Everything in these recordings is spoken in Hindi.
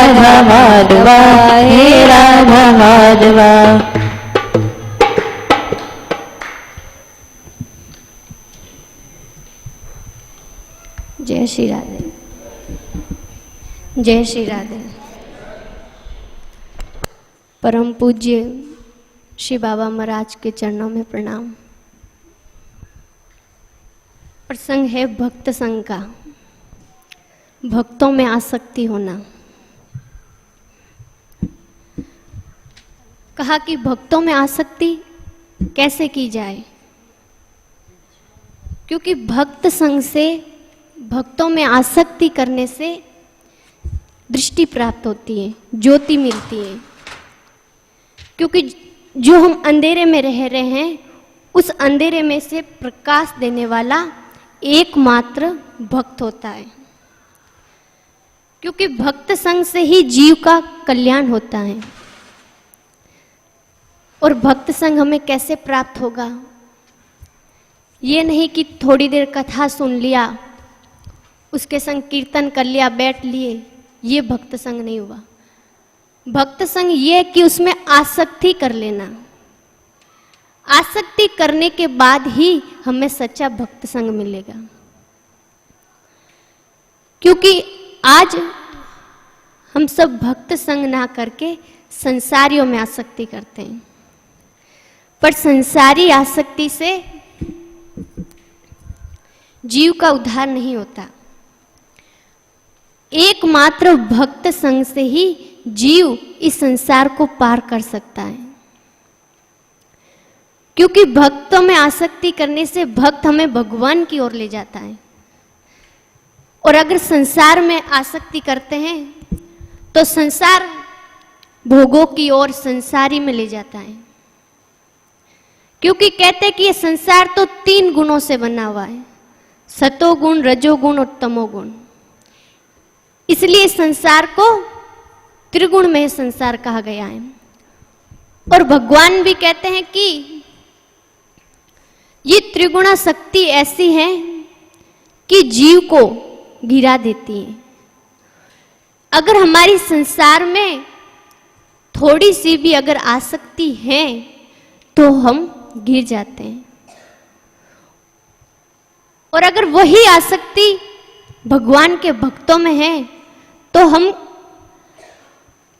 राधा माधवा, हे राधा माधवा। जय श्री राधे, जय श्री राधे। परम पूज्य श्री बाबा महाराज के चरणों में प्रणाम। प्रसंग है भक्त संग का, भक्तों में आसक्ति होना। कहा कि भक्तों में आसक्ति कैसे की जाए, क्योंकि भक्त संग से, भक्तों में आसक्ति करने से दृष्टि प्राप्त होती है, ज्योति मिलती है। क्योंकि जो हम अंधेरे में रह रहे हैं, उस अंधेरे में से प्रकाश देने वाला एकमात्र भक्त होता है। क्योंकि भक्त संग से ही जीव का कल्याण होता है। और भक्त संग हमें कैसे प्राप्त होगा? ये नहीं कि थोड़ी देर कथा सुन लिया, उसके संग कीर्तन कर लिया, बैठ लिए, ये भक्त संग नहीं हुआ। भक्त संग ये कि उसमें आसक्ति कर लेना। आसक्ति करने के बाद ही हमें सच्चा भक्त संग मिलेगा। क्योंकि आज हम सब भक्त संग ना करके संसारियों में आसक्ति करते हैं। पर संसारी आसक्ति से जीव का उद्धार नहीं होता। एकमात्र भक्त संग से ही जीव इस संसार को पार कर सकता है। क्योंकि भक्तों में आसक्ति करने से भक्त हमें भगवान की ओर ले जाता है। और अगर संसार में आसक्ति करते हैं तो संसार भोगों की ओर, संसारी में ले जाता है। क्योंकि कहते हैं कि ये संसार तो 3 गुणों से बना हुआ है, सतोगुण, रजोगुण और तमोगुण। इसलिए संसार को त्रिगुण में संसार कहा गया है। और भगवान भी कहते हैं कि ये त्रिगुणा शक्ति ऐसी है कि जीव को गिरा देती है। अगर हमारी संसार में थोड़ी सी भी अगर आसक्ति है तो हम गिर जाते हैं। और अगर वही आसक्ति भगवान के भक्तों में है तो हम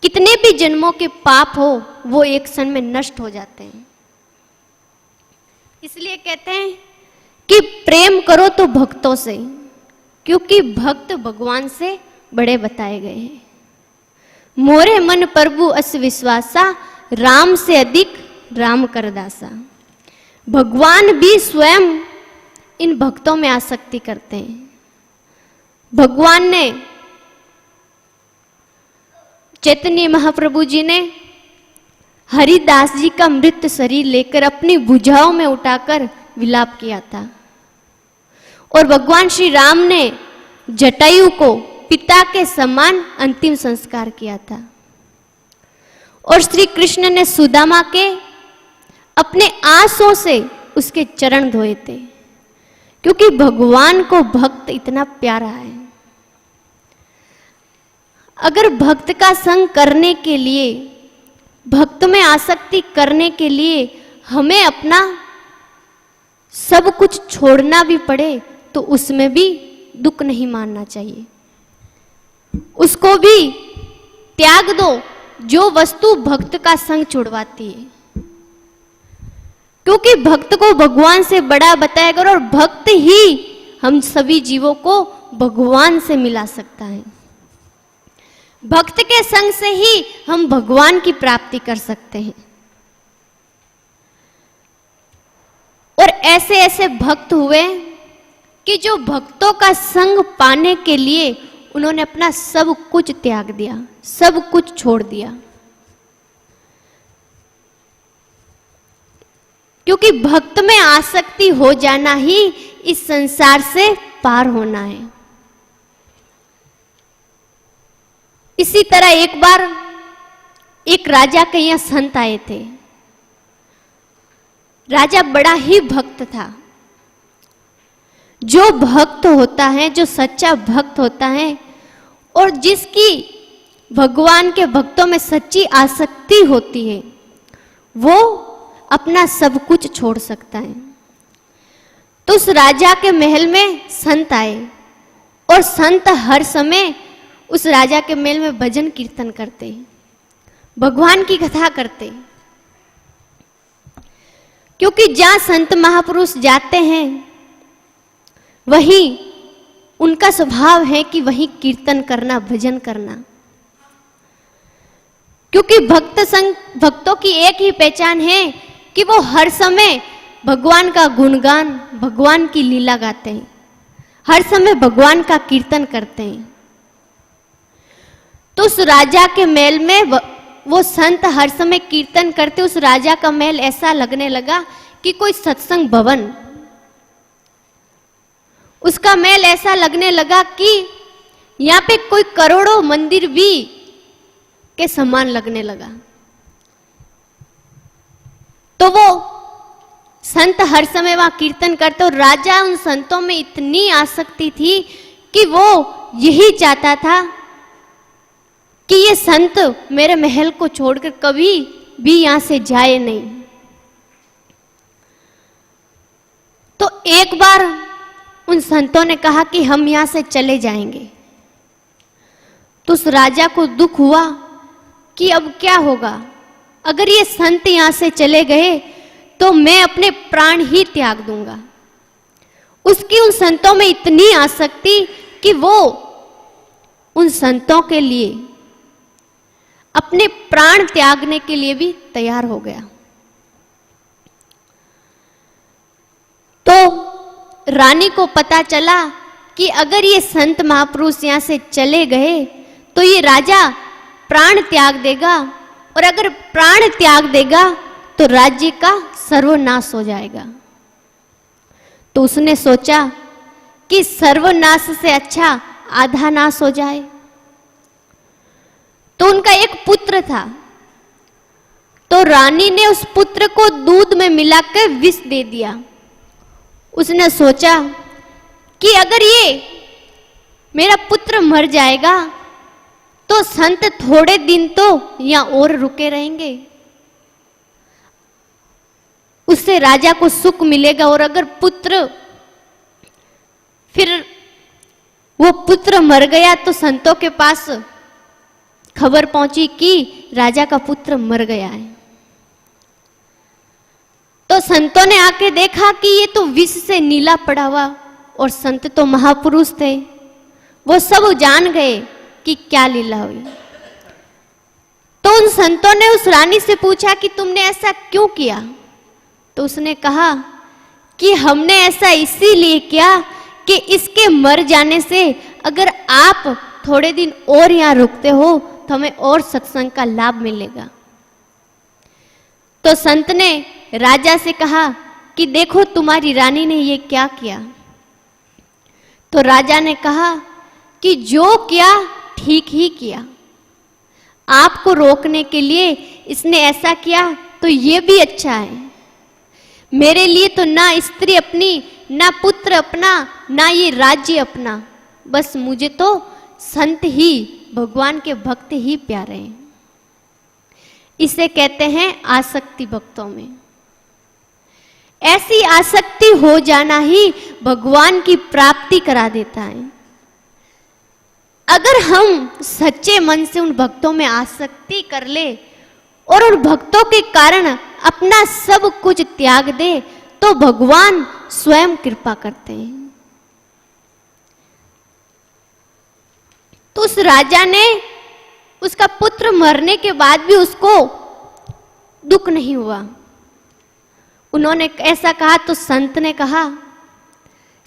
कितने भी जन्मों के पाप हो वो एक क्षण में नष्ट हो जाते हैं। इसलिए कहते हैं कि प्रेम करो तो भक्तों से, क्योंकि भक्त भगवान से बड़े बताए गए हैं। मोरे मन प्रभु अस विश्वासा, राम से अधिक राम कर दासा। भगवान भी स्वयं इन भक्तों में आसक्ति करते हैं। भगवान ने, चैतन्य महाप्रभु जी ने हरिदास जी का मृत शरीर लेकर अपनी भुजाओं में उठाकर विलाप किया था। और भगवान श्री राम ने जटायु को पिता के समान अंतिम संस्कार किया था। और श्री कृष्ण ने सुदामा के अपने आंसुओं से उसके चरण धोए थे। क्योंकि भगवान को भक्त इतना प्यारा है। अगर भक्त का संग करने के लिए, भक्त में आसक्ति करने के लिए हमें अपना सब कुछ छोड़ना भी पड़े तो उसमें भी दुख नहीं मानना चाहिए। उसको भी त्याग दो जो वस्तु भक्त का संग छुड़वाती है। क्योंकि भक्त को भगवान से बड़ा बताया करो, और भक्त ही हम सभी जीवों को भगवान से मिला सकता है। भक्त के संग से ही हम भगवान की प्राप्ति कर सकते हैं। और ऐसे ऐसे भक्त हुए कि जो भक्तों का संग पाने के लिए उन्होंने अपना सब कुछ त्याग दिया, सब कुछ छोड़ दिया। क्योंकि भक्त में आसक्ति हो जाना ही इस संसार से पार होना है। इसी तरह एक बार एक राजा के यहाँ संत आए थे। राजा बड़ा ही भक्त था। जो भक्त होता है, जो सच्चा भक्त होता है और जिसकी भगवान के भक्तों में सच्ची आसक्ति होती है वो अपना सब कुछ छोड़ सकता है। तो उस राजा के महल में संत आए और संत हर समय उस राजा के महल में भजन कीर्तन करते, भगवान की कथा करते, क्योंकि जहां संत महापुरुष जाते हैं वहीं उनका स्वभाव है कि वहीं कीर्तन करना, भजन करना। क्योंकि भक्तों की एक ही पहचान है कि वो हर समय भगवान का गुणगान, भगवान की लीला गाते हैं, हर समय भगवान का कीर्तन करते हैं। तो उस राजा के महल में वो संत हर समय कीर्तन करते, उस राजा का महल ऐसा लगने लगा कि कोई सत्संग भवन, उसका महल ऐसा लगने लगा कि यहाँ पे कोई करोड़ों मंदिर भी के समान लगने लगा। तो वो संत हर समय वहां कीर्तन करते और राजा उन संतों में इतनी आसक्ति थी कि वो यही चाहता था कि ये संत मेरे महल को छोड़कर कभी भी यहां से जाए नहीं। तो एक बार उन संतों ने कहा कि हम यहां से चले जाएंगे। तो उस राजा को दुख हुआ कि अब क्या होगा, अगर ये संत यहां से चले गए तो मैं अपने प्राण ही त्याग दूंगा। उसकी उन संतों में इतनी आसक्ति कि वो उन संतों के लिए अपने प्राण त्यागने के लिए भी तैयार हो गया। तो रानी को पता चला कि अगर ये संत महापुरुष यहां से चले गए तो ये राजा प्राण त्याग देगा, और अगर प्राण त्याग देगा तो राज्य का सर्वनाश हो जाएगा। तो उसने सोचा कि सर्वनाश से अच्छा आधा नाश हो जाए। तो उनका एक पुत्र था, तो रानी ने उस पुत्र को दूध में मिलाकर विष दे दिया। उसने सोचा कि अगर ये मेरा पुत्र मर जाएगा तो संत थोड़े दिन तो यहां और रुके रहेंगे, उससे राजा को सुख मिलेगा। और अगर फिर वो पुत्र मर गया तो संतों के पास खबर पहुंची कि राजा का पुत्र मर गया है। तो संतों ने आके देखा कि ये तो विष से नीला पड़ा हुआ, और संत तो महापुरुष थे, वो सब जान गए कि क्या लीला हुई। तो उन संतों ने उस रानी से पूछा कि तुमने ऐसा क्यों किया। तो उसने कहा कि हमने ऐसा इसीलिए किया कि इसके मर जाने से अगर आप थोड़े दिन और यहाँ रुकते हो तो हमें और सत्संग का लाभ मिलेगा। तो संत ने राजा से कहा कि देखो तुम्हारी रानी ने ये क्या किया। तो राजा ने कहा कि जो किया ठीक ही किया, आपको रोकने के लिए इसने ऐसा किया तो ये भी अच्छा है। मेरे लिए तो ना स्त्री अपनी, ना पुत्र अपना, ना ये राज्य अपना, बस मुझे तो संत ही, भगवान के भक्त ही प्यारे हैं। इसे कहते हैं आसक्ति भक्तों में। ऐसी आसक्ति हो जाना ही भगवान की प्राप्ति करा देता है। अगर हम सच्चे मन से उन भक्तों में आसक्ति कर ले और उन भक्तों के कारण अपना सब कुछ त्याग दे तो भगवान स्वयं कृपा करते हैं। तो उस राजा ने उसका पुत्र मरने के बाद भी उसको दुख नहीं हुआ। उन्होंने ऐसा कहा तो संत ने कहा,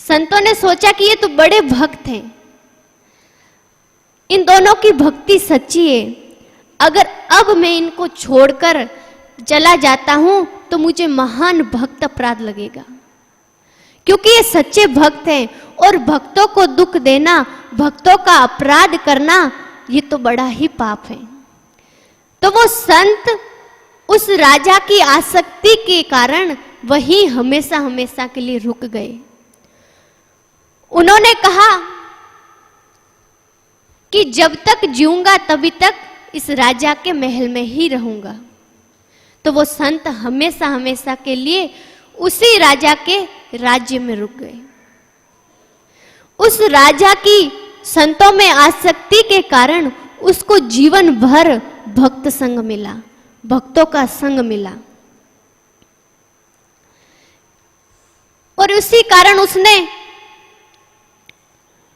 संतों ने सोचा कि ये तो बड़े भक्त हैं, इन दोनों की भक्ति सच्ची है, अगर अब मैं इनको छोड़कर चला जाता हूं तो मुझे महान भक्त अपराध लगेगा, क्योंकि ये सच्चे भक्त हैं और भक्तों को दुख देना, भक्तों का अपराध करना, ये तो बड़ा ही पाप है। तो वो संत उस राजा की आसक्ति के कारण वही हमेशा हमेशा के लिए रुक गए। उन्होंने कहा कि जब तक जीऊंगा तभी तक इस राजा के महल में ही रहूंगा। तो वो संत हमेशा हमेशा के लिए उसी राजा के राज्य में रुक गए। उस राजा की संतों में आसक्ति के कारण उसको जीवन भर भक्त संग मिला, भक्तों का संग मिला, और उसी कारण उसने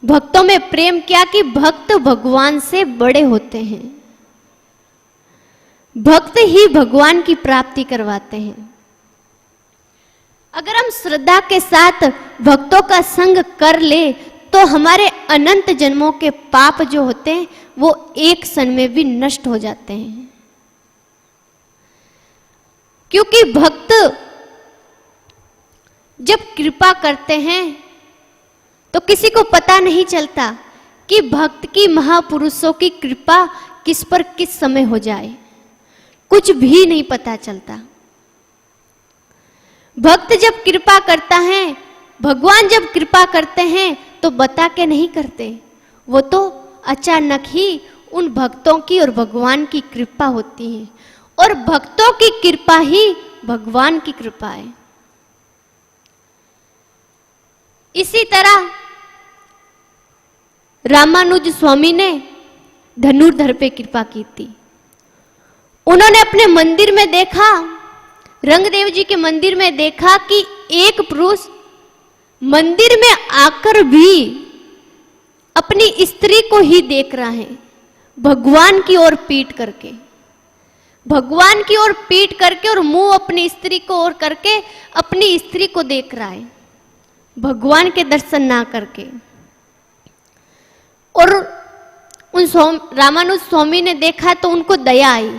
भक्तों में प्रेम किया कि भक्त भगवान से बड़े होते हैं, भक्त ही भगवान की प्राप्ति करवाते हैं। अगर हम श्रद्धा के साथ भक्तों का संग कर ले तो हमारे अनंत जन्मों के पाप जो होते हैं वो एक क्षण में भी नष्ट हो जाते हैं। क्योंकि भक्त जब कृपा करते हैं तो किसी को पता नहीं चलता कि भक्त की, महापुरुषों की कृपा किस पर किस समय हो जाए, कुछ भी नहीं पता चलता। भक्त जब कृपा करता है, भगवान जब कृपा करते हैं तो बता के नहीं करते, वो तो अचानक ही उन भक्तों की और भगवान की कृपा होती है, और भक्तों की कृपा ही भगवान की कृपा है। इसी तरह रामानुज स्वामी ने धनुर्धर पे कृपा की थी। उन्होंने अपने मंदिर में देखा, रंगदेव जी के मंदिर में देखा कि एक पुरुष मंदिर में आकर भी अपनी स्त्री को ही देख रहा है, भगवान की ओर पीठ करके, भगवान की ओर पीठ करके और मुंह अपनी स्त्री को ओर करके अपनी स्त्री को देख रहा है, भगवान के दर्शन ना करके। और उन रामानुज स्वामी ने देखा तो उनको दया आई,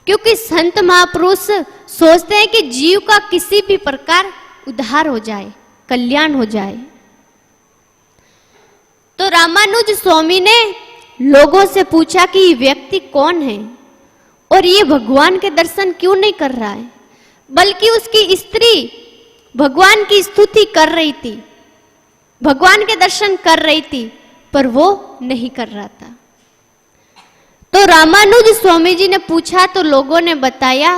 क्योंकि संत महापुरुष सोचते हैं कि जीव का किसी भी प्रकार उद्धार हो जाए, कल्याण हो जाए। तो रामानुज स्वामी ने लोगों से पूछा कि ये व्यक्ति कौन है और ये भगवान के दर्शन क्यों नहीं कर रहा है, बल्कि उसकी स्त्री भगवान की स्तुति कर रही थी, भगवान के दर्शन कर रही थी, पर वो नहीं कर रहा था। तो रामानुज स्वामी जी ने पूछा तो लोगों ने बताया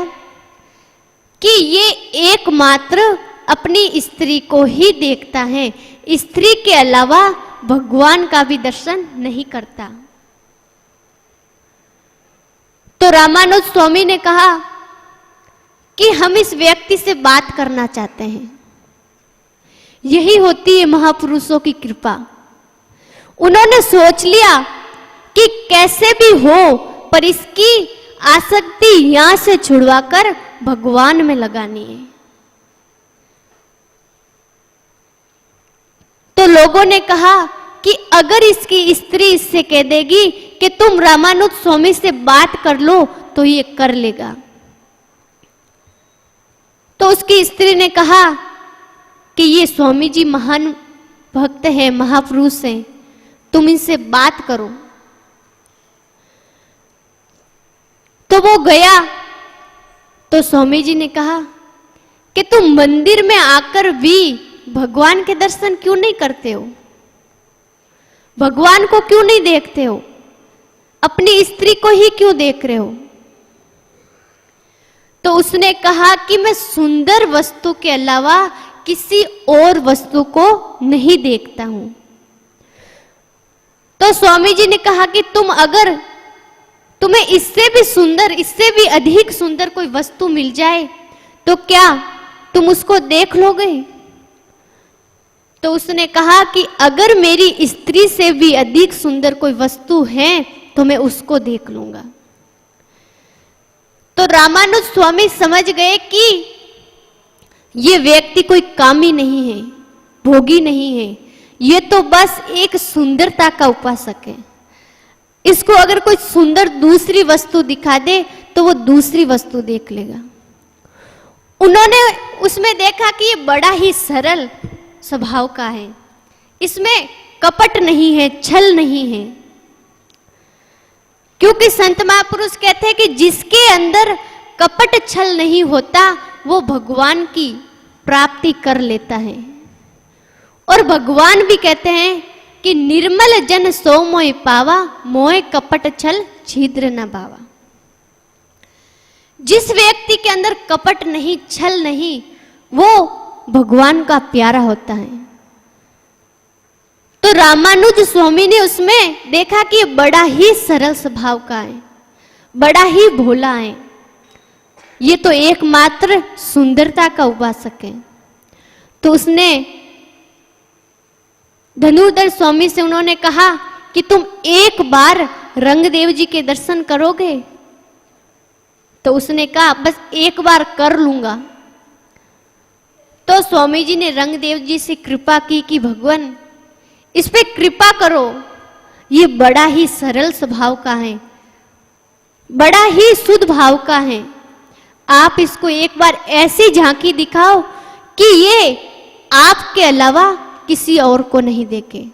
कि ये एकमात्र अपनी स्त्री को ही देखता है, स्त्री के अलावा भगवान का भी दर्शन नहीं करता। तो रामानुज स्वामी ने कहा कि हम इस व्यक्ति से बात करना चाहते हैं। यही होती है महापुरुषों की कृपा। उन्होंने सोच लिया कि कैसे भी हो पर इसकी आसक्ति यहां से छुड़वाकर भगवान में लगानी है। तो लोगों ने कहा कि अगर इसकी स्त्री इससे कह देगी कि तुम रामानुज स्वामी से बात कर लो तो ये कर लेगा। तो उसकी स्त्री ने कहा कि ये स्वामी जी महान भक्त है, महापुरुष है, तुम इनसे बात करो। तो वो गया तो स्वामी जी ने कहा कि तुम मंदिर में आकर भी भगवान के दर्शन क्यों नहीं करते हो, भगवान को क्यों नहीं देखते हो, अपनी स्त्री को ही क्यों देख रहे हो। तो उसने कहा कि मैं सुंदर वस्तु के अलावा किसी और वस्तु को नहीं देखता हूं। तो स्वामी जी ने कहा कि अगर तुम्हें इससे भी सुंदर, इससे भी अधिक सुंदर कोई वस्तु मिल जाए तो क्या तुम उसको देख लोगे। तो उसने कहा कि अगर मेरी स्त्री से भी अधिक सुंदर कोई वस्तु है तो मैं उसको देख लूंगा। तो रामानुज स्वामी समझ गए कि ये व्यक्ति कोई कामी नहीं है, भोगी नहीं है, ये तो बस एक सुंदरता का उपासक है। इसको अगर कोई सुंदर दूसरी वस्तु दिखा दे तो वो दूसरी वस्तु देख लेगा। उन्होंने उसमें देखा कि ये बड़ा ही सरल स्वभाव का है, इसमें कपट नहीं है, छल नहीं है। क्योंकि संत महापुरुष कहते हैं कि जिसके अंदर कपट छल नहीं होता वो भगवान की प्राप्ति कर लेता है। और भगवान भी कहते हैं कि निर्मल जन सो मोहि पावा, मोह कपट छल छिद्र न भावा। जिस व्यक्ति के अंदर कपट नहीं, छल नहीं, वो भगवान का प्यारा होता है। तो रामानुज स्वामी ने उसमें देखा कि बड़ा ही सरल स्वभाव का है, बड़ा ही भोला है, ये तो एकमात्र सुंदरता का उपासक है। तो उसने धनुर्धर स्वामी से उन्होंने कहा कि तुम एक बार रंगदेव जी के दर्शन करोगे? तो उसने कहा बस एक बार कर लूंगा। तो स्वामी जी ने रंगदेव जी से कृपा की कि भगवान इस पे कृपा करो, ये बड़ा ही सरल स्वभाव का है, बड़ा ही शुद्ध भाव का है, आप इसको एक बार ऐसी झांकी दिखाओ कि ये आपके अलावा किसी और को नहीं देखे।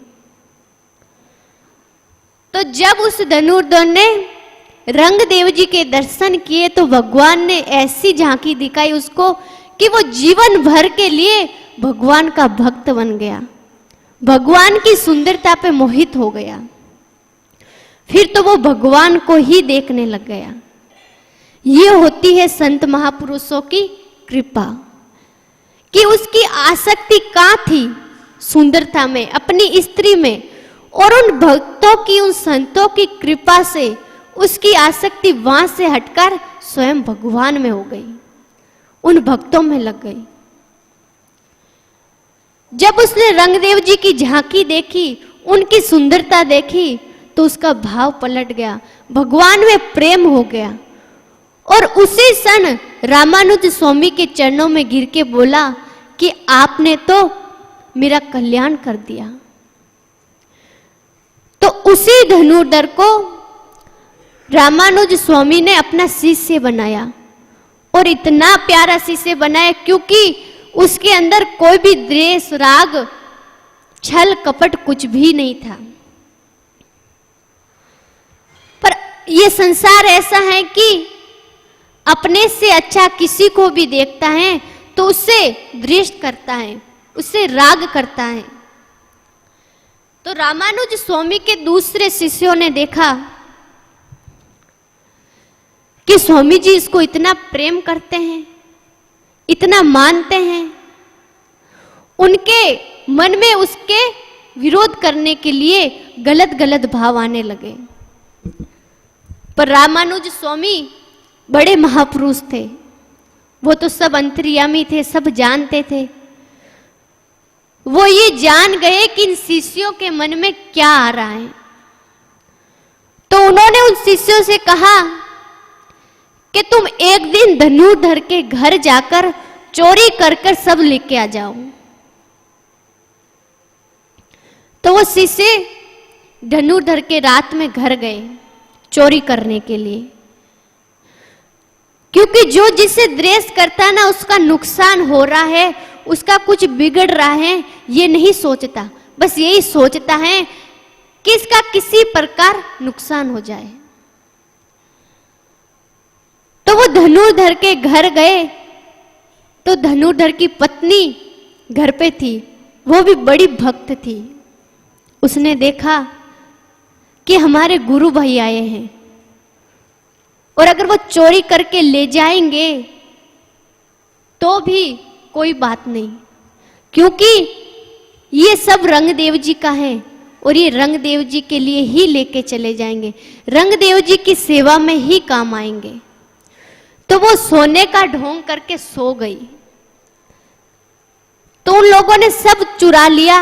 तो जब उस धनुर्धर ने रंगदेव जी के दर्शन किए तो भगवान ने ऐसी झांकी दिखाई उसको कि वो जीवन भर के लिए भगवान का भक्त बन गया, भगवान की सुंदरता पे मोहित हो गया। फिर तो वो भगवान को ही देखने लग गया। ये होती है संत महापुरुषों की कृपा, कि उसकी आसक्ति कहाँ थी? सुंदरता में, अपनी स्त्री में, और उन भक्तों की, उन संतों की कृपा से उसकी आसक्ति वहां से हटकर स्वयं भगवान में हो गई, उन भक्तों में लग गई। जब उसने रंगदेव जी की झांकी देखी, उनकी सुंदरता देखी, तो उसका भाव पलट गया, भगवान में प्रेम हो गया। और उसी क्षण रामानुज स्वामी के चरणों में गिर के बोला कि आपने तो मेरा कल्याण कर दिया। तो उसी धनुर्धर को रामानुज स्वामी ने अपना शिष्य बनाया, और इतना प्यारा शिष्य बनाया क्योंकि उसके अंदर कोई भी द्वेष, राग, छल, कपट कुछ भी नहीं था। पर यह संसार ऐसा है कि अपने से अच्छा किसी को भी देखता है तो उससे द्वेष करता है, उससे राग करता है। तो रामानुज स्वामी के दूसरे शिष्यों ने देखा कि स्वामी जी इसको इतना प्रेम करते हैं, इतना मानते हैं, उनके मन में उसके विरोध करने के लिए गलत गलत भाव आने लगे। पर रामानुज स्वामी बड़े महापुरुष थे, वो तो सब अंतर्यामी थे, सब जानते थे। वो ये जान गए कि इन शिष्यों के मन में क्या आ रहा है। तो उन्होंने उन शिष्यों से कहा कि तुम एक दिन धनुर्धर के घर जाकर चोरी कर कर सब लेके आ जाओ। तो वो शिष्य धनुर्धर के रात में घर गए चोरी करने के लिए, क्योंकि जो जिसे द्वेष करता ना उसका नुकसान हो रहा है, उसका कुछ बिगड़ रहा है, ये नहीं सोचता, बस यही सोचता है कि इसका किसी प्रकार नुकसान हो जाए। तो वो धनुर्धर के घर गए तो धनुर्धर की पत्नी घर पे थी, वो भी बड़ी भक्त थी। उसने देखा कि हमारे गुरु भाई आए हैं और अगर वो चोरी करके ले जाएंगे तो भी कोई बात नहीं, क्योंकि ये सब रंगदेव जी का है और ये रंगदेव जी के लिए ही लेके चले जाएंगे, रंगदेव जी की सेवा में ही काम आएंगे। तो वो सोने का ढोंग करके सो गई। तो उन लोगों ने सब चुरा लिया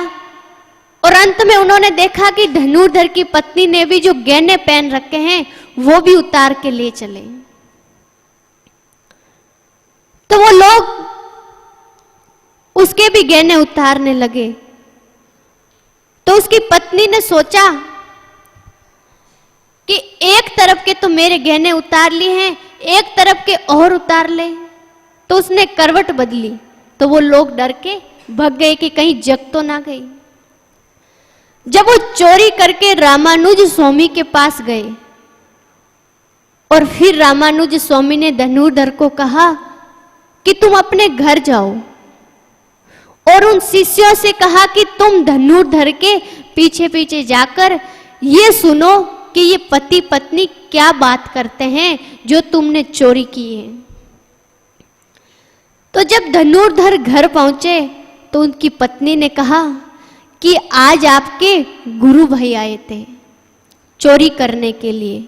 और अंत में उन्होंने देखा कि धनुर्धर की पत्नी ने भी जो गहने पहन रखे हैं वो भी उतार के ले चले। तो वो लोग उसके भी गहने उतारने लगे। तो उसकी पत्नी ने सोचा कि एक तरफ के तो मेरे गहने उतार लिए हैं, एक तरफ के और उतार ले। तो उसने करवट बदली तो वो लोग डर के भाग गए कि कहीं जग तो ना गई। जब वो चोरी करके रामानुज स्वामी के पास गए और फिर रामानुज स्वामी ने धनुर्धर को कहा कि तुम अपने घर जाओ, और उन शिष्यों से कहा कि तुम धनुर्धर के पीछे पीछे जाकर ये सुनो कि ये पति पत्नी क्या बात करते हैं जो तुमने चोरी की है। तो जब धनुर्धर घर पहुंचे तो उनकी पत्नी ने कहा कि आज आपके गुरु भाई आए थे चोरी करने के लिए,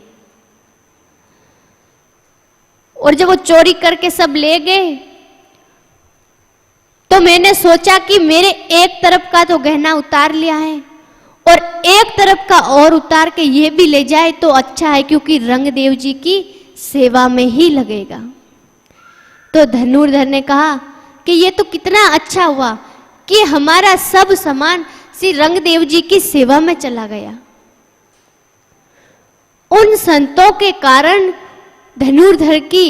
और जब वो चोरी करके सब ले गए तो मैंने सोचा कि मेरे एक तरफ का तो गहना उतार लिया है और एक तरफ का और उतार के ये भी ले जाए तो अच्छा है, क्योंकि रंगदेव जी की सेवा में ही लगेगा। तो धनुर्धर ने कहा कि ये तो कितना अच्छा हुआ कि हमारा सब सामान श्री रंगदेव जी की सेवा में चला गया। उन संतों के कारण धनुर्धर की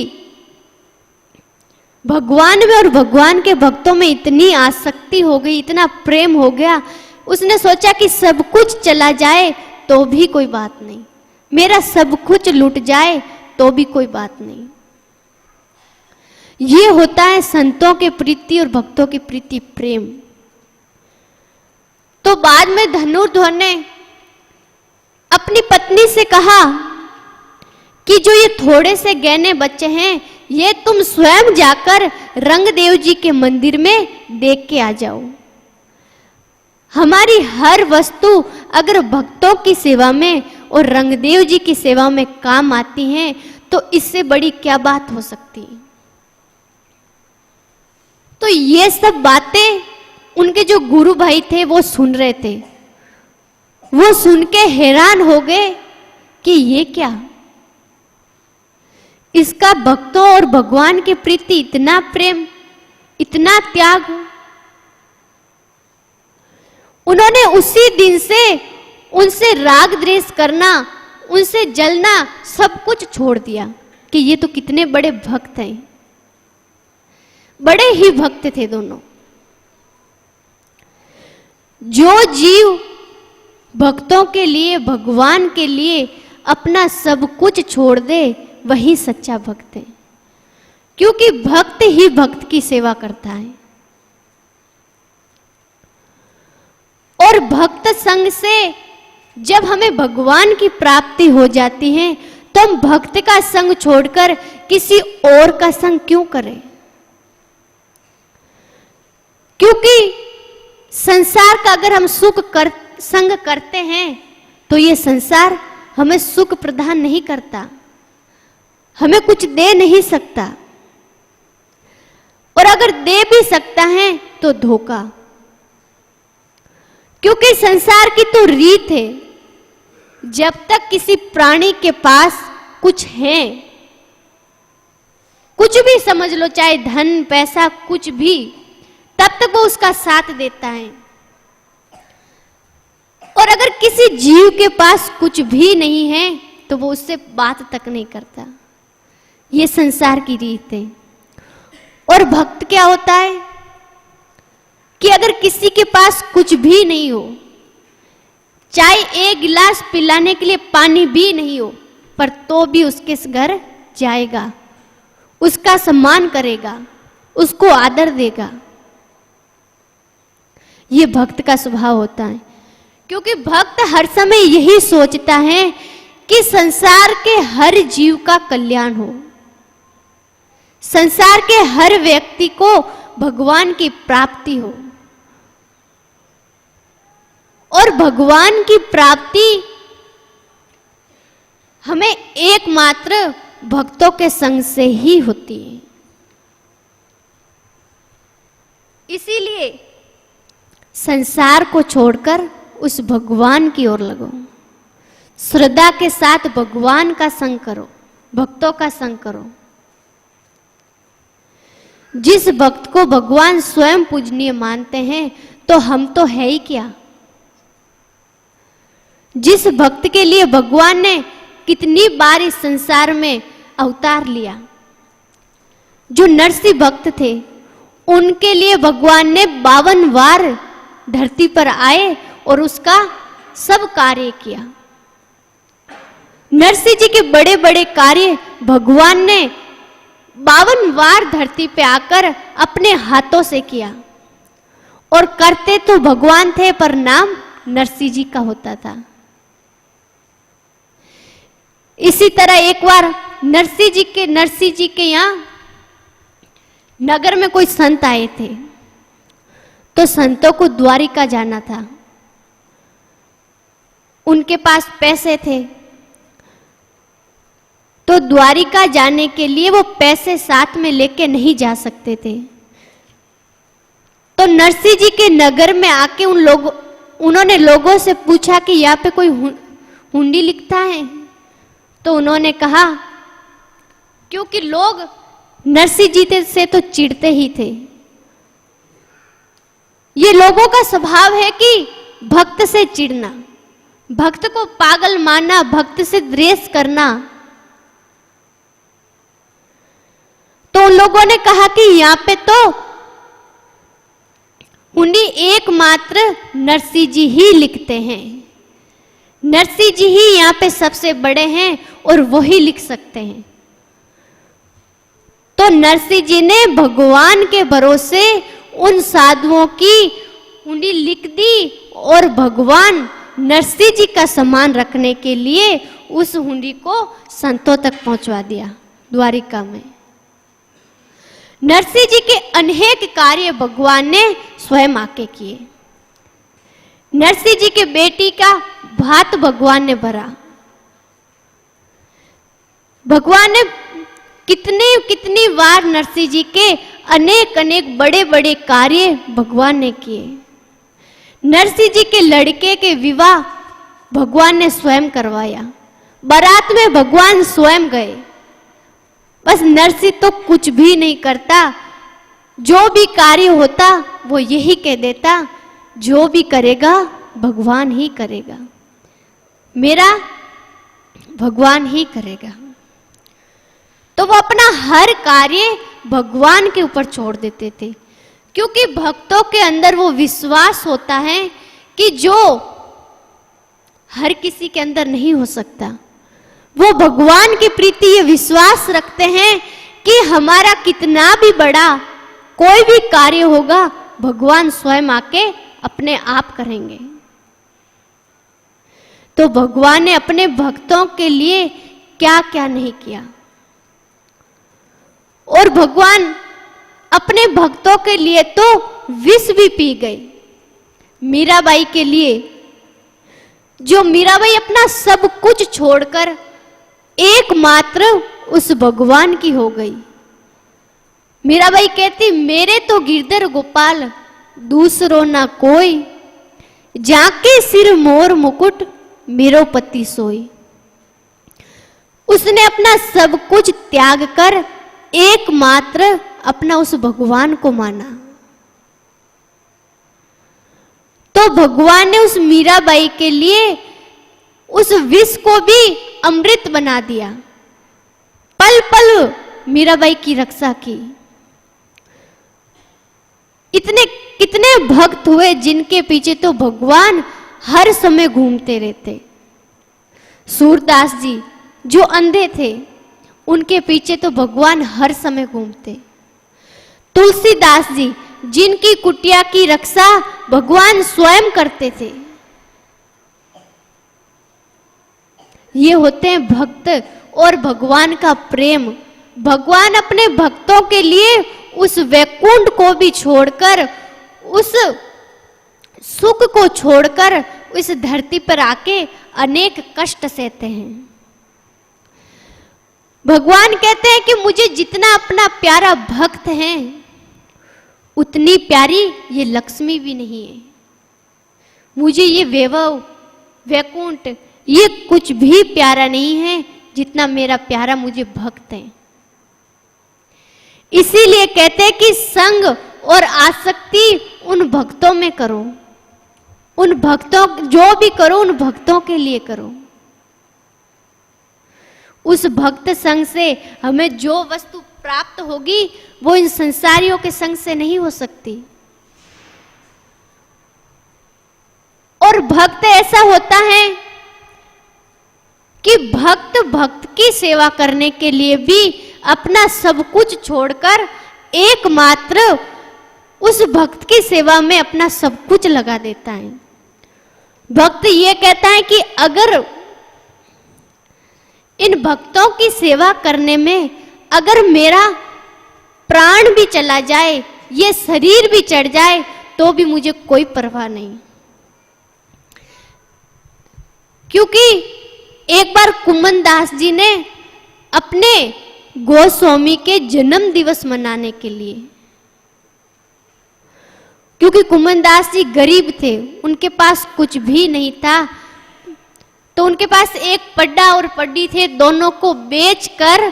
भगवान में और भगवान के भक्तों में इतनी आसक्ति हो गई, इतना प्रेम हो गया, उसने सोचा कि सब कुछ चला जाए तो भी कोई बात नहीं, मेरा सब कुछ लूट जाए तो भी कोई बात नहीं। ये होता है संतों के प्रति और भक्तों के प्रति प्रेम। तो बाद में धनुर्धर ने अपनी पत्नी से कहा कि जो ये थोड़े से गहने बचे हैं ये तुम स्वयं जाकर रंगदेव जी के मंदिर में देख के आ जाओ। हमारी हर वस्तु अगर भक्तों की सेवा में और रंगदेव जी की सेवा में काम आती है तो इससे बड़ी क्या बात हो सकती है। तो ये सब बातें उनके जो गुरु भाई थे वो सुन रहे थे। वो सुन के हैरान हो गए कि ये क्या, इसका भक्तों और भगवान के प्रति इतना प्रेम, इतना त्याग। उन्होंने उसी दिन से उनसे राग द्वेष करना, उनसे जलना सब कुछ छोड़ दिया कि ये तो कितने बड़े भक्त हैं। बड़े ही भक्त थे दोनों। जो जीव भक्तों के लिए, भगवान के लिए अपना सब कुछ छोड़ दे वही सच्चा भक्त है, क्योंकि भक्त ही भक्त की सेवा करता है। और भक्त संग से जब हमें भगवान की प्राप्ति हो जाती है तो हम भक्त का संग छोड़कर किसी और का संग क्यों करें। क्योंकि संसार का अगर हम संग करते हैं तो ये संसार हमें सुख प्रदान नहीं करता, हमें कुछ दे नहीं सकता, और अगर दे भी सकता है तो धोखा। क्योंकि संसार की तो रीत है, जब तक किसी प्राणी के पास कुछ है, कुछ भी समझ लो, चाहे धन पैसा कुछ भी, तब तक वो उसका साथ देता है। और अगर किसी जीव के पास कुछ भी नहीं है तो वो उससे बात तक नहीं करता। ये संसार की रीत है। और भक्त क्या होता है कि अगर किसी के पास कुछ भी नहीं हो, चाहे एक गिलास पिलाने के लिए पानी भी नहीं हो, पर तो भी उसके घर जाएगा, उसका सम्मान करेगा, उसको आदर देगा। ये भक्त का स्वभाव होता है। क्योंकि भक्त हर समय यही सोचता है कि संसार के हर जीव का कल्याण हो, संसार के हर व्यक्ति को भगवान की प्राप्ति हो। और भगवान की प्राप्ति हमें एकमात्र भक्तों के संग से ही होती है। इसीलिए संसार को छोड़कर उस भगवान की ओर लगो, श्रद्धा के साथ भगवान का संग करो, भक्तों का संग करो। जिस भक्त को भगवान स्वयं पूजनीय मानते हैं तो हम तो है ही क्या। जिस भक्त के लिए भगवान ने कितनी बार इस संसार में अवतार लिया, जो नरसिंह भक्त थे उनके लिए भगवान ने 52 बार धरती पर आए और उसका सब कार्य किया। नरसिंह जी के बड़े बड़े कार्य भगवान ने 52 बार धरती पे आकर अपने हाथों से किया। और करते तो भगवान थे पर नाम नरसिंह जी का होता था। इसी तरह एक बार नरसिंह जी के यहाँ नगर में कोई संत आए थे, तो संतों को द्वारिका जाना था। उनके पास पैसे थे, तो द्वारिका जाने के लिए वो पैसे साथ में लेके नहीं जा सकते थे। तो नरसिंह जी के नगर में आके उन्होंने लोगों से पूछा कि यहाँ पे कोई हुंडी लिखता है? तो उन्होंने कहा, क्योंकि लोग नरसिंह जी से तो चिढ़ते ही थे। ये लोगों का स्वभाव है कि भक्त से चिढ़ना, भक्त को पागल मानना, भक्त से द्वेष करना। तो उन लोगों ने कहा कि यहाँ पे तो हुंडी एकमात्र नरसिंह जी ही लिखते हैं, नरसिंह जी ही यहाँ पे सबसे बड़े हैं और वो ही लिख सकते हैं। तो नरसिंह जी ने भगवान के भरोसे उन साधुओं की हुंडी लिख दी और भगवान नरसिंह जी का सम्मान रखने के लिए उस हुंडी को संतों तक पहुंचवा दिया द्वारिका में। नरसिंह जी के अनेक कार्य भगवान ने स्वयं आके किए। नरसिंह जी के बेटी का भात भगवान ने भरा। भगवान ने कितनी बार नरसिंह जी के अनेक बड़े बड़े कार्य भगवान ने किए। नरसिंह जी के लड़के के विवाह भगवान ने स्वयं करवाया। बारात में भगवान स्वयं गए। बस नरसिंह तो कुछ भी नहीं करता, जो भी कार्य होता वो यही कह देता, जो भी करेगा भगवान ही करेगा, मेरा भगवान ही करेगा। तो वो अपना हर कार्य भगवान के ऊपर छोड़ देते थे, क्योंकि भक्तों के अंदर वो विश्वास होता है कि जो हर किसी के अंदर नहीं हो सकता। वो भगवान के प्रति ये विश्वास रखते हैं कि हमारा कितना भी बड़ा कोई भी कार्य होगा, भगवान स्वयं आके अपने आप करेंगे। तो भगवान ने अपने भक्तों के लिए क्या क्या नहीं किया, और भगवान अपने भक्तों के लिए तो विष भी पी गए। मीराबाई के लिए, जो मीराबाई अपना सब कुछ छोड़कर एकमात्र उस भगवान की हो गई। मीराबाई कहती, मेरे तो गिरधर गोपाल दूसरो ना कोई, जाके सिर मोर मुकुट मेरो पति सोई। उसने अपना सब कुछ त्याग कर एकमात्र अपना उस भगवान को माना। तो भगवान ने उस मीराबाई के लिए उस विष को भी अमृत बना दिया। पल पल मीराबाई की रक्षा की। इतने कितने भक्त हुए जिनके पीछे तो भगवान हर समय घूमते रहते। सूरदास जी जो अंधे थे, उनके पीछे तो भगवान हर समय घूमते। तुलसीदास जी जिनकी कुटिया की रक्षा भगवान स्वयं करते थे। ये होते हैं भक्त और भगवान का प्रेम। भगवान अपने भक्तों के लिए उस वैकुंठ को भी छोड़कर, उस सुख को छोड़कर इस धरती पर आके अनेक कष्ट सहते हैं। भगवान कहते हैं कि मुझे जितना अपना प्यारा भक्त है, उतनी प्यारी ये लक्ष्मी भी नहीं है। मुझे ये वैभव, वैकुंठ, ये कुछ भी प्यारा नहीं है जितना मेरा प्यारा मुझे भक्त है। इसीलिए कहते हैं कि संग और आसक्ति उन भक्तों में करो। उन भक्तों, जो भी करो उन भक्तों के लिए करो। उस भक्त संग से हमें जो वस्तु प्राप्त होगी वो इन संसारियों के संग से नहीं हो सकती। और भक्त ऐसा होता है कि भक्त की सेवा करने के लिए भी अपना सब कुछ छोड़कर एकमात्र उस भक्त की सेवा में अपना सब कुछ लगा देता है। भक्त ये कहता है कि अगर इन भक्तों की सेवा करने में अगर मेरा प्राण भी चला जाए, ये शरीर भी चढ़ जाए, तो भी मुझे कोई परवाह नहीं। क्योंकि एक बार कुमन दास जी ने अपने गोस्वामी के जन्म दिवस मनाने के लिए, क्योंकि कुमन दास जी गरीब थे, उनके पास कुछ भी नहीं था, तो उनके पास एक पड्डा और पड्डी थे, दोनों को बेचकर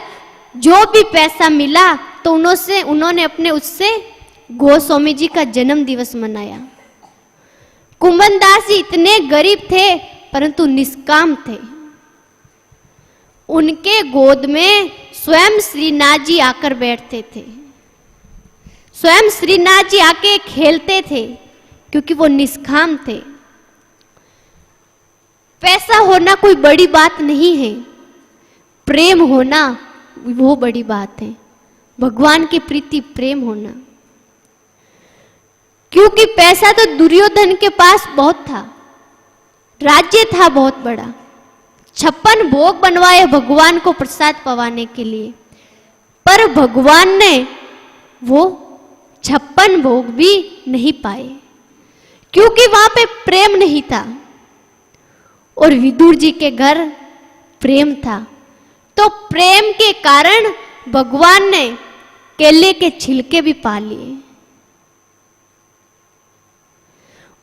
जो भी पैसा मिला तो उन्होंने अपने उससे गोस्वामी जी का जन्म दिवस मनाया। कुमन दास जी इतने गरीब थे परंतु निष्काम थे। उनके गोद में स्वयं श्रीनाथ जी आकर बैठते थे, स्वयं श्रीनाथ जी आके खेलते थे, क्योंकि वो निष्काम थे। पैसा होना कोई बड़ी बात नहीं है, प्रेम होना वो बड़ी बात है, भगवान के प्रति प्रेम होना। क्योंकि पैसा तो दुर्योधन के पास बहुत था, राज्य था बहुत बड़ा, 56 भोग बनवाए भगवान को प्रसाद पवाने के लिए, पर भगवान ने वो 56 भोग भी नहीं पाए, क्योंकि वहां पे प्रेम नहीं था। और विदुर जी के घर प्रेम था, तो प्रेम के कारण भगवान ने केले के छिलके भी पा लिए।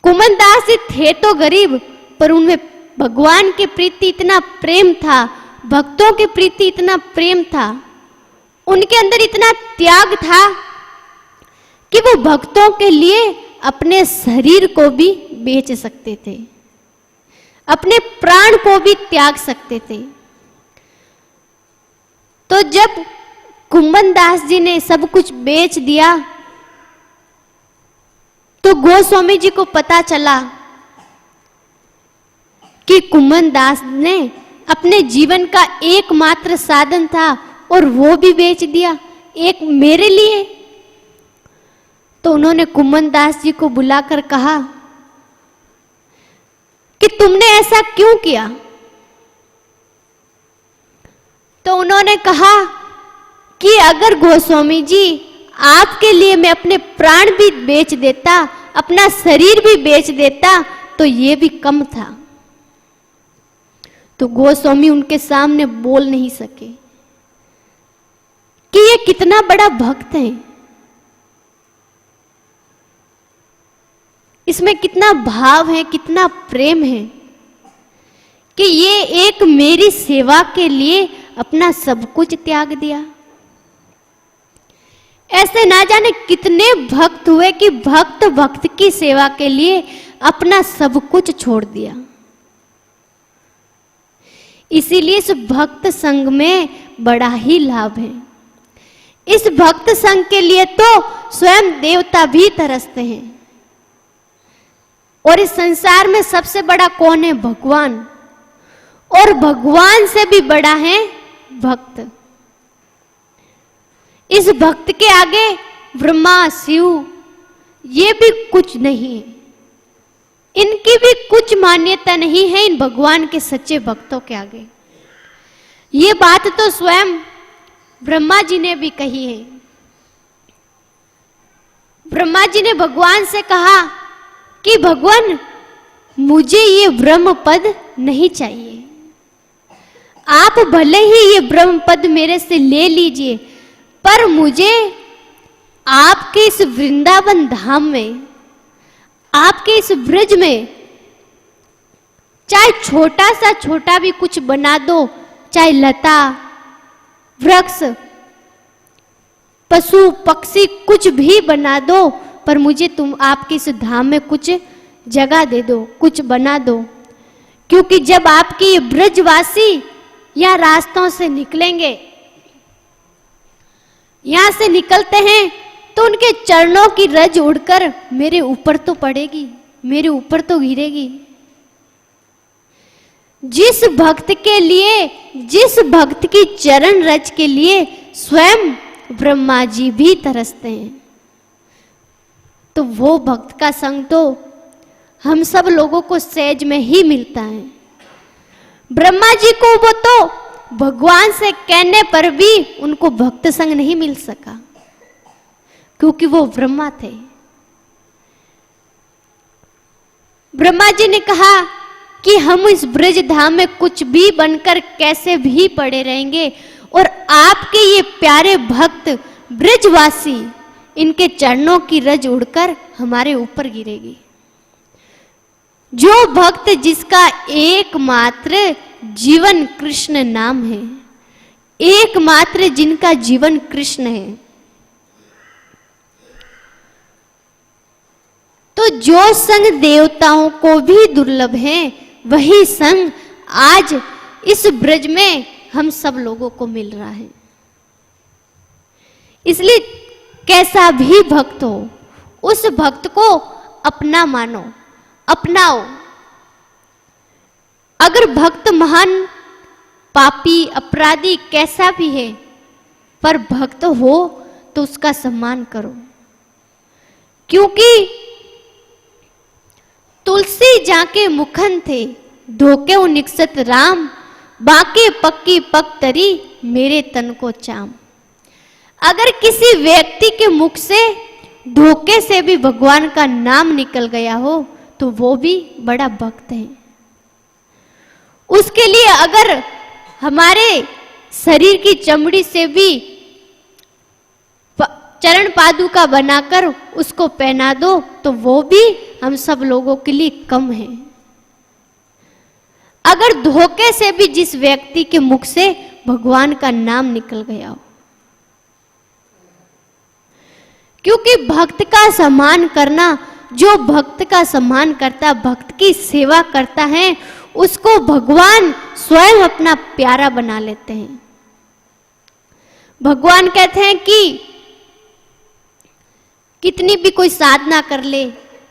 कुमन दास जी थे तो गरीब, पर उनमें भगवान के प्रति इतना प्रेम था, भक्तों के प्रति इतना प्रेम था, उनके अंदर इतना त्याग था कि वो भक्तों के लिए अपने शरीर को भी बेच सकते थे, अपने प्राण को भी त्याग सकते थे। तो जब कुमन दास जी ने सब कुछ बेच दिया, तो गोस्वामी जी को पता चला कि कुमन दास ने अपने जीवन का एकमात्र साधन था और वो भी बेच दिया, एक मेरे लिए। तो उन्होंने कुमन दास जी को बुलाकर कहा कि तुमने ऐसा क्यों किया? तो उन्होंने कहा कि अगर गोस्वामी जी आपके लिए मैं अपने प्राण भी बेच देता, अपना शरीर भी बेच देता, तो ये भी कम था। तो गोस्वामी उनके सामने बोल नहीं सके कि ये कितना बड़ा भक्त है, इसमें कितना भाव है, कितना प्रेम है, कि ये एक मेरी सेवा के लिए अपना सब कुछ त्याग दिया। ऐसे ना जाने कितने भक्त हुए कि भक्त भक्त की सेवा के लिए अपना सब कुछ छोड़ दिया। इसीलिए इस भक्त संघ में बड़ा ही लाभ है। इस भक्त संघ के लिए तो स्वयं देवता भी तरसते हैं, और इस संसार में सबसे बड़ा कौन है? भगवान, और भगवान से भी बड़ा है भक्त। इस भक्त के आगे ब्रह्मा शिव ये भी कुछ नहीं है, इनकी भी कुछ मान्यता नहीं है इन भगवान के सच्चे भक्तों के आगे। ये बात तो स्वयं ब्रह्मा जी ने भी कही है। ब्रह्मा जी ने भगवान से कहा कि भगवान मुझे ये ब्रह्म पद नहीं चाहिए, आप भले ही ये ब्रह्म पद मेरे से ले लीजिए, पर मुझे आपके इस वृंदावन धाम में, आपके इस ब्रज में, चाहे छोटा सा छोटा भी कुछ बना दो, चाहे लता वृक्ष पशु पक्षी कुछ भी बना दो, पर मुझे तुम आपके इस धाम में कुछ जगह दे दो, कुछ बना दो। क्योंकि जब आपके ये ब्रजवासी या रास्तों से निकलेंगे, यहां से निकलते हैं, तो उनके चरणों की रज उड़कर मेरे ऊपर तो पड़ेगी, मेरे ऊपर तो गिरेगी। जिस भक्त के लिए, जिस भक्त की चरण रज के लिए स्वयं ब्रह्मा जी भी तरसते हैं, तो वो भक्त का संग तो हम सब लोगों को सहज में ही मिलता है। ब्रह्मा जी को वो तो भगवान से कहने पर भी उनको भक्त संग नहीं मिल सका, क्योंकि वो ब्रह्मा थे। ब्रह्मा जी ने कहा कि हम इस ब्रज धाम में कुछ भी बनकर कैसे भी पड़े रहेंगे, और आपके ये प्यारे भक्त ब्रजवासी, इनके चरणों की रज उड़कर हमारे ऊपर गिरेगी। जो भक्त जिसका एकमात्र जीवन कृष्ण नाम है, एकमात्र जिनका जीवन कृष्ण है, तो जो संग देवताओं को भी दुर्लभ है, वही संग आज इस ब्रज में हम सब लोगों को मिल रहा है। इसलिए कैसा भी भक्त हो, उस भक्त को अपना मानो, अपनाओ। अगर भक्त महान पापी अपराधी कैसा भी है, पर भक्त हो तो उसका सम्मान करो। क्योंकि तुलसी जाके मुखन थे, धोके निकसत राम, बाके पक्की पक तरी, मेरे तन को चाम। अगर किसी व्यक्ति के मुख से धोखे से भी भगवान का नाम निकल गया हो, तो वो भी बड़ा भक्त है। उसके लिए अगर हमारे शरीर की चमड़ी से भी चरण पादुका बनाकर उसको पहना दो, तो वो भी हम सब लोगों के लिए कम है। अगर धोखे से भी जिस व्यक्ति के मुख से भगवान का नाम निकल गया हो, क्योंकि भक्त का सम्मान करना, जो भक्त का सम्मान करता, भक्त की सेवा करता है, उसको भगवान स्वयं अपना प्यारा बना लेते हैं। भगवान कहते हैं कि कितनी भी कोई साधना कर ले,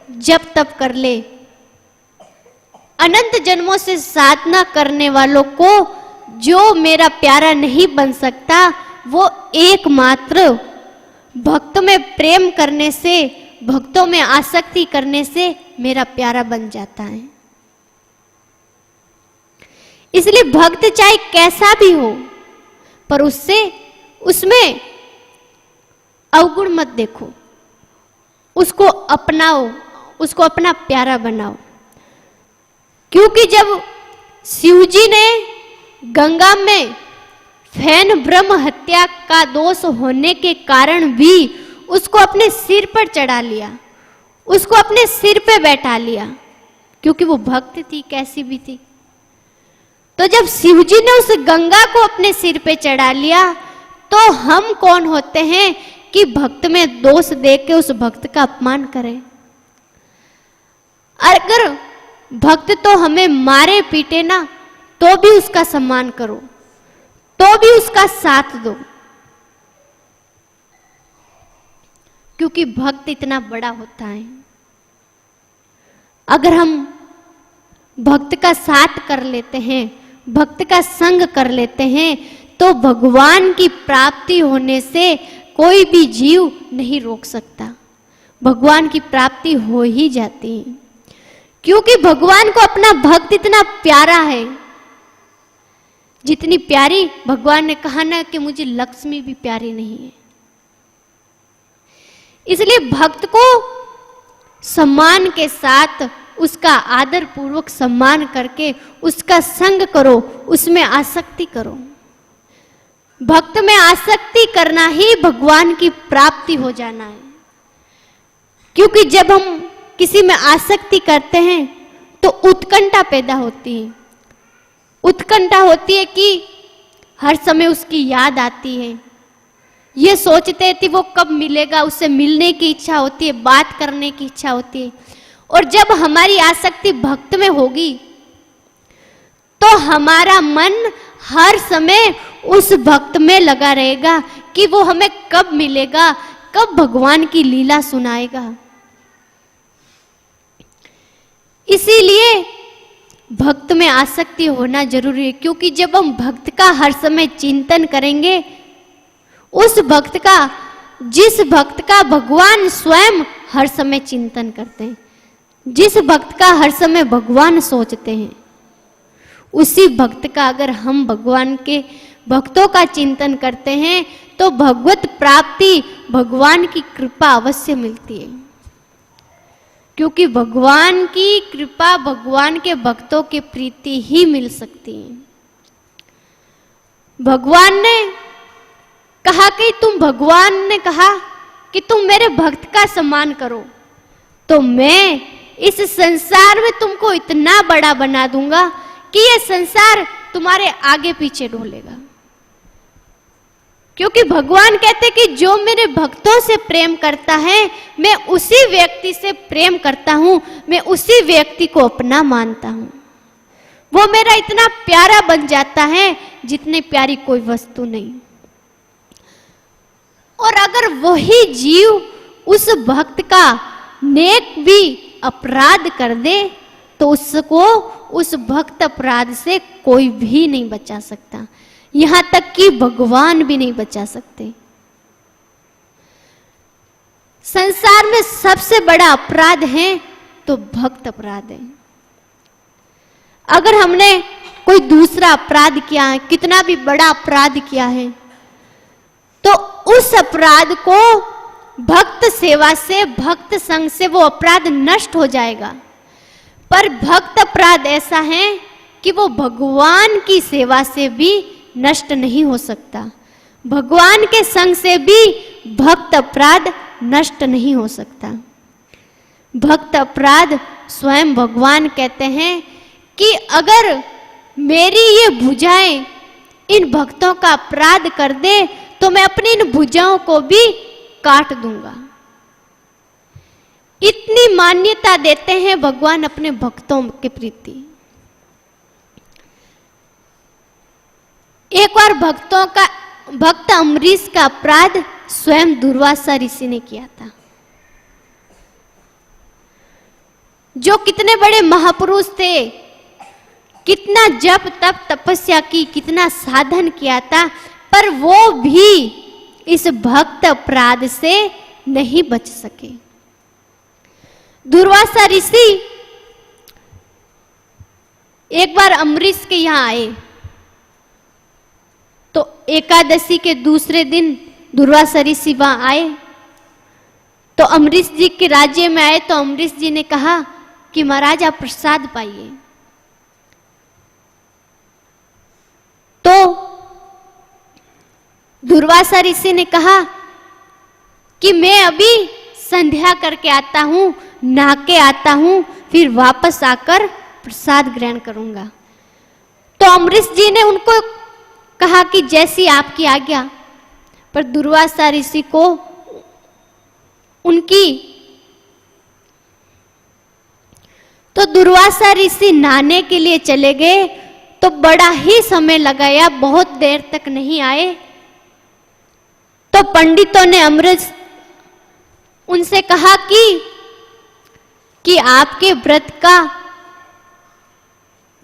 जप तप कर ले, अनंत जन्मों से साधना करने वालों को जो मेरा प्यारा नहीं बन सकता, वो एकमात्र भक्त में प्रेम करने से, भक्तों में आसक्ति करने से मेरा प्यारा बन जाता है। इसलिए भक्त चाहे कैसा भी हो, पर उसमें अवगुण मत देखो, उसको अपनाओ, उसको अपना प्यारा बनाओ। क्योंकि जब शिवजी ने गंगा में फैन ब्रह्म हत्या का दोष होने के कारण भी उसको अपने सिर पर चढ़ा लिया, उसको अपने सिर पे बैठा लिया, क्योंकि वो भक्त थी, कैसी भी थी। तो जब शिवजी ने उस गंगा को अपने सिर पे चढ़ा लिया, तो हम कौन होते हैं कि भक्त में दोष देख के उस भक्त का अपमान करें। अगर भक्त तो हमें मारे पीटे ना, तो भी उसका सम्मान करो, तो भी उसका साथ दो, क्योंकि भक्त इतना बड़ा होता है। अगर हम भक्त का साथ कर लेते हैं, भक्त का संग कर लेते हैं, तो भगवान की प्राप्ति होने से कोई भी जीव नहीं रोक सकता। भगवान की प्राप्ति हो ही जाती है, क्योंकि भगवान को अपना भक्त इतना प्यारा है। जितनी प्यारी, भगवान ने कहा ना कि मुझे लक्ष्मी भी प्यारी नहीं है। इसलिए भक्त को सम्मान के साथ, उसका आदर पूर्वक सम्मान करके उसका संग करो, उसमें आसक्ति करो। भक्त में आसक्ति करना ही भगवान की प्राप्ति हो जाना है। क्योंकि जब हम किसी में आसक्ति करते हैं तो उत्कंठा पैदा होती है। उत्कंठा होती है कि हर समय उसकी याद आती है, ये सोचते थे वो कब मिलेगा, उससे मिलने की इच्छा होती है, बात करने की इच्छा होती है। और जब हमारी आसक्ति भक्त में होगी तो हमारा मन हर समय उस भक्त में लगा रहेगा कि वो हमें कब मिलेगा, कब भगवान की लीला सुनाएगा। इसीलिए भक्त में आसक्ति होना जरूरी है, क्योंकि जब हम भक्त का हर समय चिंतन करेंगे, उस भक्त का, जिस भक्त का भगवान स्वयं हर समय चिंतन करते हैं, जिस भक्त का हर समय भगवान सोचते हैं, उसी भक्त का अगर हम भगवान के भक्तों का चिंतन करते हैं तो भगवत प्राप्ति, भगवान की कृपा अवश्य मिलती है। क्योंकि भगवान की कृपा, भगवान के भक्तों की प्रीति ही मिल सकती है। भगवान ने कहा कि तुम मेरे भक्त का सम्मान करो, तो मैं इस संसार में तुमको इतना बड़ा बना दूंगा कि ये संसार तुम्हारे आगे पीछे डोलेगा। क्योंकि भगवान कहते कि जो मेरे भक्तों से प्रेम करता है, मैं उसी व्यक्ति से प्रेम करता हूं, मैं उसी व्यक्ति को अपना मानता हूं। वो मेरा इतना प्यारा बन जाता है जितनी प्यारी कोई वस्तु नहीं। और अगर वही जीव उस भक्त का नेक भी अपराध कर दे तो उसको, उस भक्त अपराध से कोई भी नहीं बचा सकता, यहां तक कि भगवान भी नहीं बचा सकते। संसार में सबसे बड़ा अपराध है तो भक्त अपराध है। अगर हमने कोई दूसरा अपराध किया है, कितना भी बड़ा अपराध किया है, तो उस अपराध को भक्त सेवा से, भक्त संग से वो अपराध नष्ट हो जाएगा। पर भक्त अपराध ऐसा है कि वो भगवान की सेवा से भी नष्ट नहीं हो सकता, भगवान के संग से भी भक्त अपराध नष्ट नहीं हो सकता। भक्त अपराध स्वयं भगवान कहते हैं कि अगर मेरी ये भुजाएं इन भक्तों का अपराध कर दे तो मैं अपनी इन भुजाओं को भी काट दूंगा। इतनी मान्यता देते हैं भगवान अपने भक्तों के प्रति। एक बार भक्त अम्बरीश का अपराध स्वयं दुर्वासा ऋषि ने किया था, जो कितने बड़े महापुरुष थे, कितना जप तप तपस्या की, कितना साधन किया था, पर वो भी इस भक्त अपराध से नहीं बच सके। दुर्वासा ऋषि एक बार अम्बरीश के यहां आए, तो एकादशी के दूसरे दिन दुर्वासा ऋषि वहां आए, तो अम्बरीश जी के राज्य में आए। तो अम्बरीश जी ने कहा कि महाराज आप प्रसाद पाइए। तो दुर्वासा ऋषि ने कहा कि मैं अभी संध्या करके आता हूं, नहा के आता हूं, फिर वापस आकर प्रसाद ग्रहण करूंगा। तो अम्बरीश जी ने उनको कहा कि जैसी आपकी आज्ञा। पर दुर्वासा ऋषि को तो दुर्वासा ऋषि नहाने के लिए चले गए, तो बड़ा ही समय लगाया, बहुत देर तक नहीं आए। तो पंडितों ने अम्बरीश उनसे कहा कि आपके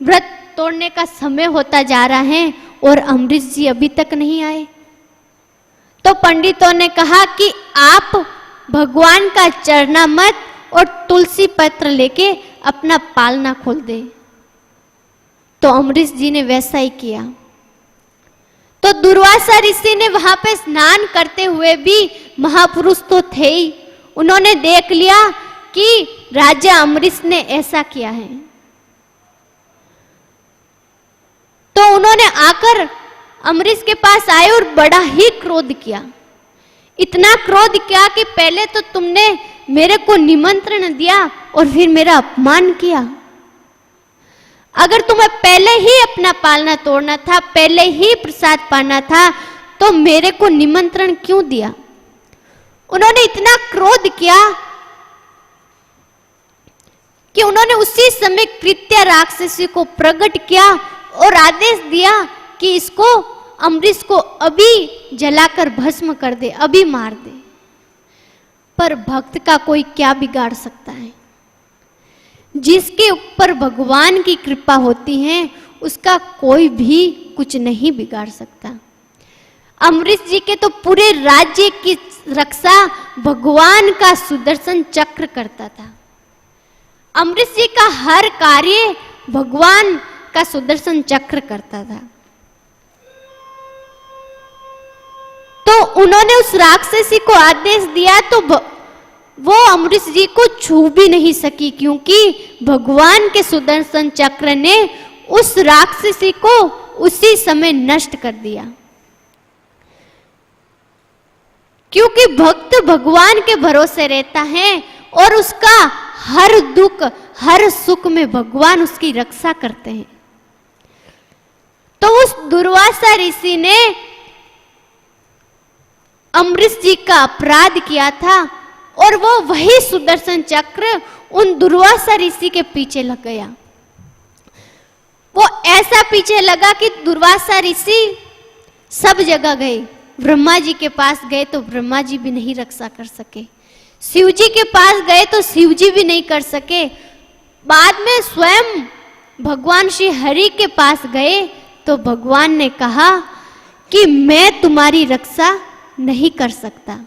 व्रत तोड़ने का समय होता जा रहा है और अम्बरीश जी अभी तक नहीं आए। तो पंडितों ने कहा कि आप भगवान का चरणामृत और तुलसी पत्र लेके अपना पालना खोल दे। तो अम्बरीश जी ने वैसा ही किया। तो दुर्वासा ऋषि ने वहां पे स्नान करते हुए भी, महापुरुष तो थे ही, उन्होंने देख लिया कि राजा अम्बरीश ने ऐसा किया है। तो उन्होंने आकर अम्बरीश के पास आए और बड़ा ही क्रोध किया। इतना क्रोध किया कि पहले तो तुमने मेरे को निमंत्रण दिया और फिर मेरा अपमान किया। अगर तुम्हें पहले ही अपना पालना तोड़ना था, पहले ही प्रसाद पाना था, तो मेरे को निमंत्रण क्यों दिया? उन्होंने इतना क्रोध किया कि उन्होंने उसी समय कृत्या राक्षसी को प्रकट किया और आदेश दिया कि इसको, अम्बरीश को अभी जलाकर भस्म कर दे, अभी मार दे। पर भक्त का कोई क्या बिगाड़ सकता है? जिसके ऊपर भगवान की कृपा होती है उसका कोई भी कुछ नहीं बिगाड़ सकता। अम्बरीश जी के तो पूरे राज्य की रक्षा भगवान का सुदर्शन चक्र करता था। अमरीश जी का हर कार्य भगवान का सुदर्शन चक्र करता था। तो उन्होंने उस राक्षसी को आदेश दिया तो वो अमरीश जी को छू भी नहीं सकी, क्योंकि भगवान के सुदर्शन चक्र ने उस राक्षसी को उसी समय नष्ट कर दिया। क्योंकि भक्त भगवान के भरोसे रहता है और उसका हर दुख हर सुख में भगवान उसकी रक्षा करते हैं। तो उस दुर्वासा ऋषि ने अमरीश जी का अपराध किया था और वो वही सुदर्शन चक्र उन दुर्वासा ऋषि के पीछे लग गया। वो ऐसा पीछे लगा कि दुर्वासा ऋषि सब जगह गए। ब्रह्मा जी के पास गए तो ब्रह्मा जी भी नहीं रक्षा कर सके, शिव जी के पास गए तो शिव जी भी नहीं कर सके। बाद में स्वयं भगवान श्री हरि के पास गए तो भगवान ने कहा कि मैं तुम्हारी रक्षा नहीं कर सकता,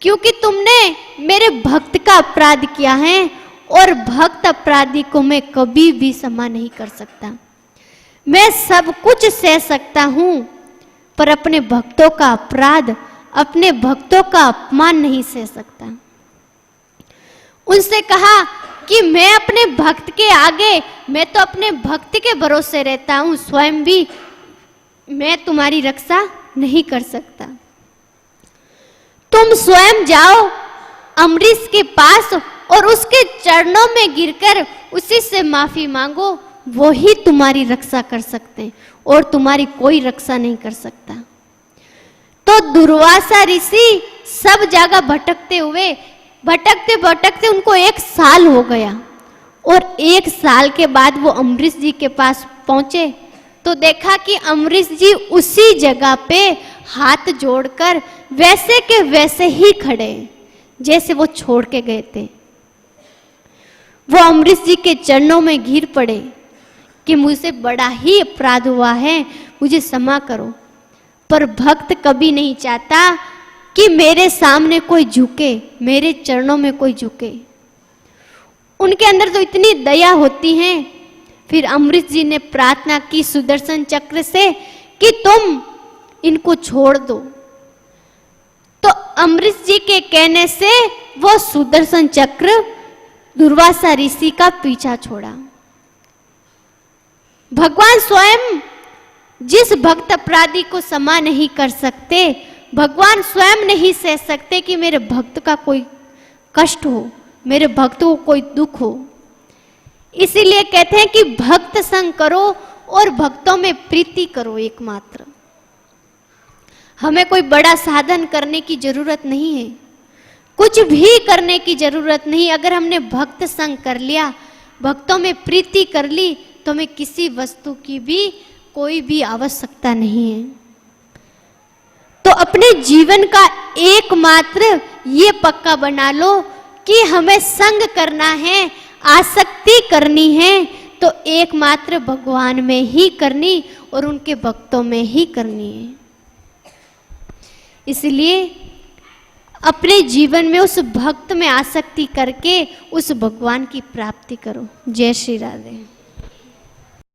क्योंकि तुमने मेरे भक्त का अपराध किया है और भक्त अपराधी को मैं कभी भी क्षमा नहीं कर सकता। मैं सब कुछ सह सकता हूं पर अपने भक्तों का अपराध, अपने भक्तों का अपमान नहीं सह सकता। उनसे कहा कि मैं अपने भक्त के आगे, मैं तो अपने भक्त के भरोसे रहता हूं, स्वयं भी मैं तुम्हारी रक्षा नहीं कर सकता। तुम स्वयं जाओ अमरीश के पास और उसके चरणों में गिरकर उसी से माफी मांगो, वो ही तुम्हारी रक्षा कर सकते हैं और तुम्हारी कोई रक्षा नहीं कर सकता। तो दुर्वासा ऋषि सब जगह भटकते भटकते उनको 1 साल हो गया और 1 साल के बाद वो अमरीश जी के पास पहुंचे तो देखा कि अमरीश जी उसी जगह पे हाथ जोड़कर वैसे के वैसे ही खड़े जैसे वो छोड़ के गए थे। वो अमरीश जी के चरणों में गिर पड़े कि मुझसे बड़ा ही अपराध हुआ है, मुझे क्षमा करो। पर भक्त कभी नहीं चाहता कि मेरे सामने कोई झुके, मेरे चरणों में कोई झुके। उनके अंदर तो इतनी दया होती है। फिर अमरीश जी ने प्रार्थना की सुदर्शन चक्र से कि तुम इनको छोड़ दो। तो अमरीश जी के कहने से वो सुदर्शन चक्र दुर्वासा ऋषि का पीछा छोड़ा। भगवान स्वयं जिस भक्त अपराधी को क्षमा नहीं कर सकते, भगवान स्वयं नहीं सह सकते कि मेरे भक्त का कोई कष्ट हो, मेरे भक्त को कोई दुख हो। इसीलिए कहते हैं कि भक्त संग करो और भक्तों में प्रीति करो एकमात्र। हमें कोई बड़ा साधन करने की जरूरत नहीं है, कुछ भी करने की जरूरत नहीं। अगर हमने भक्त संग कर लिया, भक्तों में प्रीति कर ली, तो हमें किसी वस्तु की भी कोई भी आवश्यकता नहीं है। तो अपने जीवन का एकमात्र ये पक्का बना लो कि हमें संग करना है, आसक्ति करनी है तो एकमात्र भगवान में ही करनी और उनके भक्तों में ही करनी है। इसलिए अपने जीवन में उस भक्त में आसक्ति करके उस भगवान की प्राप्ति करो। जय श्री राधे।